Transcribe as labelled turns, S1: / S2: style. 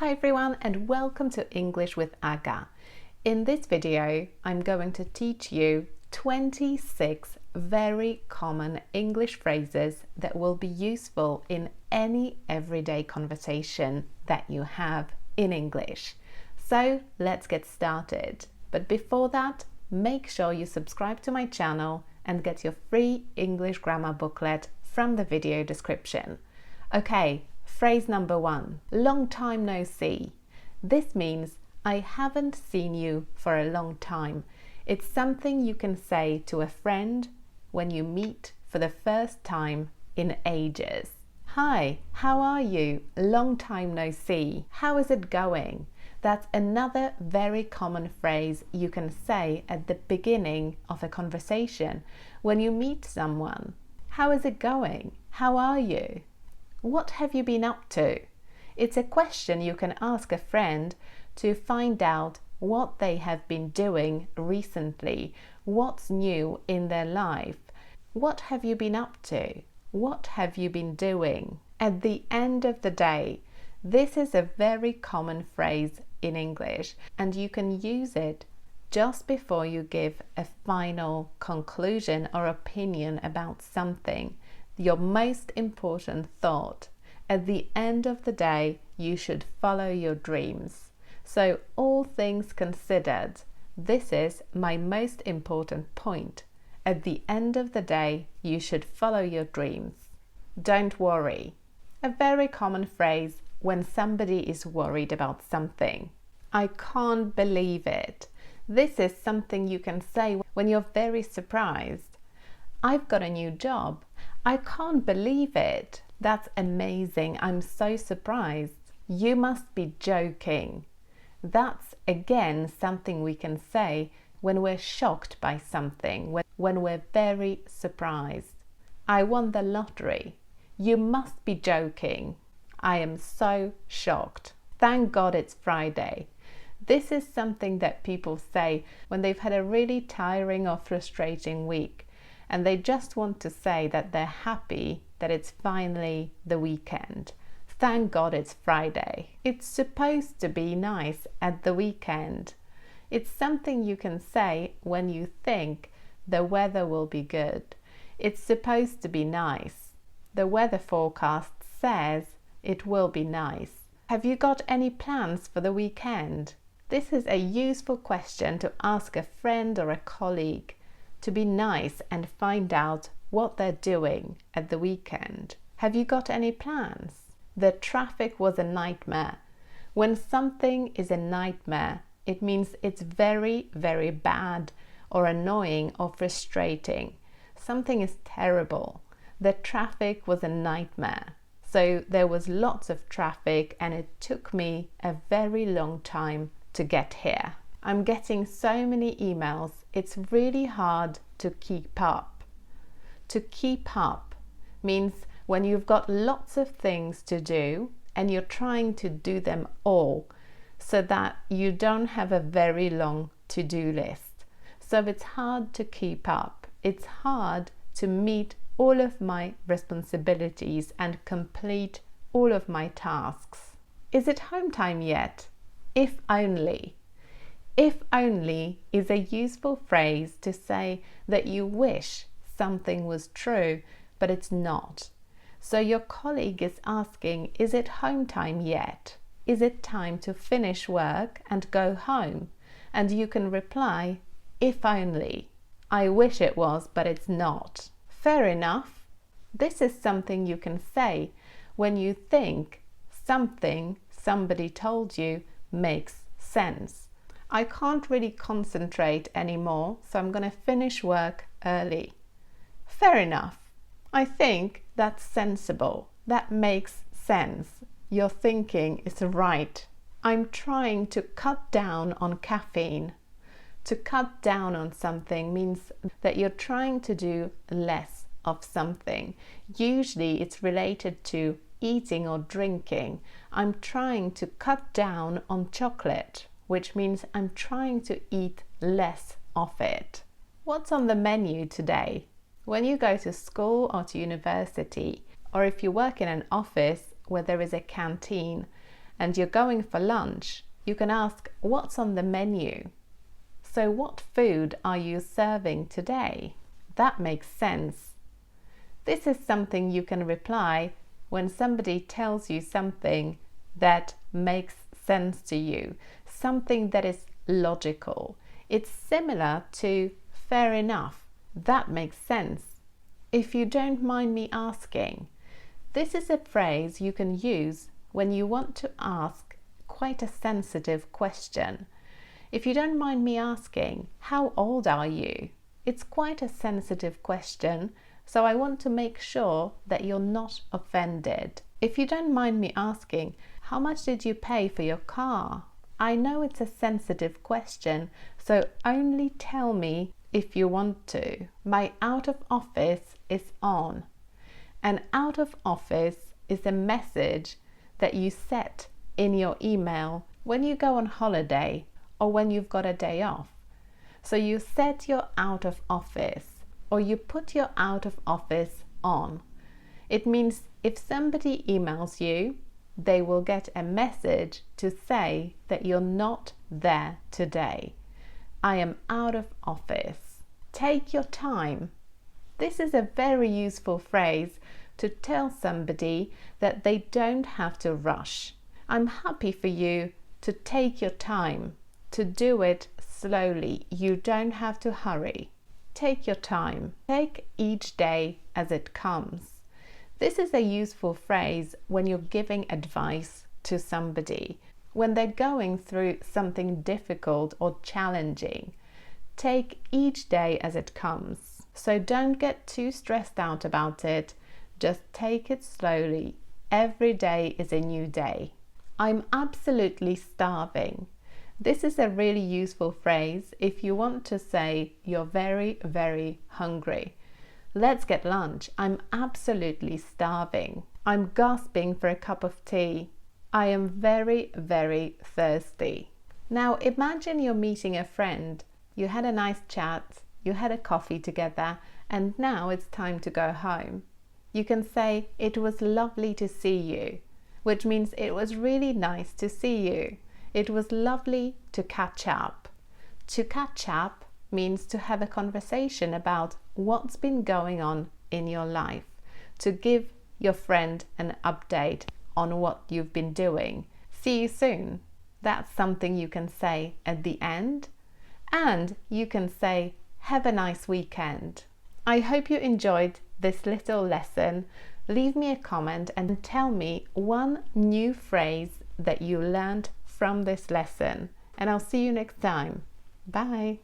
S1: Hi everyone and welcome to English with Aga. In this video, I'm going to teach you 26 very common English phrases that will be useful in any everyday conversation that you have in English. So let's get started. But before that, make sure you subscribe to my channel and get your free English grammar booklet from the video description. Okay, phrase number 1, long time no see. This means I haven't seen you for a long time. It's something you can say to a friend when you meet for the first time in ages. Hi, how are you? Long time no see. How is it going? That's another very common phrase you can say at the beginning of a conversation when you meet someone. How is it going? How are you? What have you been up to? It's a question you can ask a friend to find out what they have been doing recently, what's new in their life. What have you been up to? What have you been doing? At the end of the day, this is a very common phrase in English, and you can use it just before you give a final conclusion or opinion about something. Your most important thought. At the end of the day, you should follow your dreams. So, all things considered, this is my most important point. At the end of the day, you should follow your dreams. Don't worry. A very common phrase when somebody is worried about something. I can't believe it. This is something you can say when you're very surprised. I've got a new job. I can't believe it. That's amazing. I'm so surprised. You must be joking. That's again something we can say when we're shocked by something, when we're very surprised. I won the lottery. You must be joking. I am so shocked. Thank God it's Friday. This is something that people say when they've had a really tiring or frustrating week, and they just want to say that they're happy that it's finally the weekend. Thank God it's Friday. It's supposed to be nice at the weekend. It's something you can say when you think the weather will be good. It's supposed to be nice. The weather forecast says it will be nice. Have you got any plans for the weekend? This is a useful question to ask a friend or a colleague, to be nice and find out what they're doing at the weekend. Have you got any plans? The traffic was a nightmare. When something is a nightmare, it means it's very, very bad or annoying or frustrating. Something is terrible. The traffic was a nightmare. So there was lots of traffic and it took me a very long time to get here. I'm getting so many emails, it's really hard to keep up. To keep up means when you've got lots of things to do and you're trying to do them all so that you don't have a very long to-do list. So it's hard to keep up. It's hard to meet all of my responsibilities and complete all of my tasks. Is it home time yet? If only. If only is a useful phrase to say that you wish something was true, but it's not. So your colleague is asking, is it home time yet? Is it time to finish work and go home? And you can reply, if only. I wish it was, but it's not. Fair enough. This is something you can say when you think something somebody told you makes sense. I can't really concentrate anymore, so I'm going to finish work early. Fair enough. I think that's sensible. That makes sense. Your thinking is right. I'm trying to cut down on caffeine. To cut down on something means that you're trying to do less of something. Usually it's related to eating or drinking. I'm trying to cut down on chocolate, which means I'm trying to eat less of it. What's on the menu today? When you go to school or to university, or if you work in an office where there is a canteen, and you're going for lunch, you can ask, what's on the menu? So what food are you serving today? That makes sense. This is something you can reply when somebody tells you something that makes sense to you, something that is logical. It's similar to fair enough. That makes sense. If you don't mind me asking, this is a phrase you can use when you want to ask quite a sensitive question. If you don't mind me asking, how old are you? It's quite a sensitive question, so I want to make sure that you're not offended. If you don't mind me asking, how much did you pay for your car? I know it's a sensitive question, so only tell me if you want to. My out of office is on. An out of office is a message that you set in your email when you go on holiday or when you've got a day off. So you set your out of office or you put your out of office on. It means if somebody emails you, they will get a message to say that you're not there today. I am out of office. Take your time. This is a very useful phrase to tell somebody that they don't have to rush. I'm happy for you to take your time, to do it slowly. You don't have to hurry. Take your time. Take each day as it comes. This is a useful phrase when you're giving advice to somebody, when they're going through something difficult or challenging. Take each day as it comes. So don't get too stressed out about it. Just take it slowly. Every day is a new day. I'm absolutely starving. This is a really useful phrase if you want to say you're very, very hungry. Let's get lunch. I'm absolutely starving. I'm gasping for a cup of tea. I am very, very thirsty. Now imagine you're meeting a friend. You had a nice chat, you had a coffee together, and now it's time to go home. You can say, it was lovely to see you, which means it was really nice to see you. It was lovely to catch up. To catch up means to have a conversation about what's been going on in your life, to give your friend an update on what you've been doing. See you soon. That's something you can say at the end. And you can say, have a nice weekend. I hope you enjoyed this little lesson. Leave me a comment and tell me one new phrase that you learned from this lesson. And I'll see you next time. Bye.